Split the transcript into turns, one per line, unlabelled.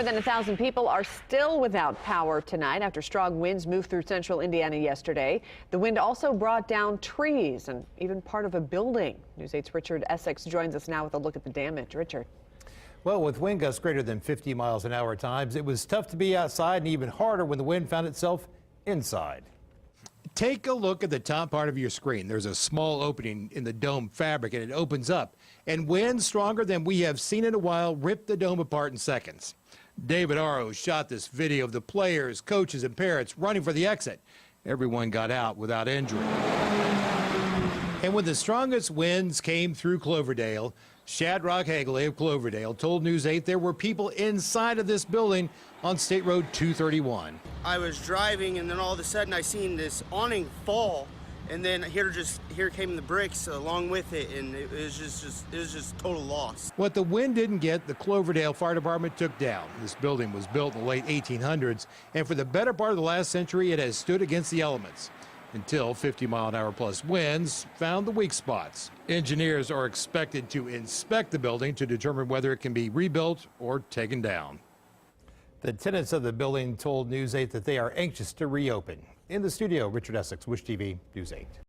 More than 1,000 people are still without power tonight after strong winds moved through central Indiana yesterday. The wind also brought down trees and even part of a building. News 8's Richard Essex joins us now with a look at the damage. Richard.
Well, with wind gusts greater than 50 miles an hour at times, it was tough to be outside and even harder when the wind found itself inside.
Take a look at the top part of your screen. There's a small opening in the dome fabric and it opens up. And winds stronger than we have seen in a while ripped the dome apart in seconds. David Arrow shot this video of the players, coaches, and parents running for the exit. Everyone got out without injury. And when the strongest winds came through Cloverdale, Shadrach Hagley of Cloverdale told News 8 there were people inside of this building on State Road 231.
I was driving and then all of a sudden I seen this awning fall, and then here came the bricks along with it, and it was just total loss.
What the wind didn't get, the Cloverdale Fire Department took down. This building was built in the late 1800s, and for the better part of the last century, it has stood against the elements until 50-mile-an-hour-plus winds found the weak spots. Engineers are expected to inspect the building to determine whether it can be rebuilt or taken down.
The tenants of the building told News 8 that they are anxious to reopen. In the studio, Richard Essex, Wish TV, News 8.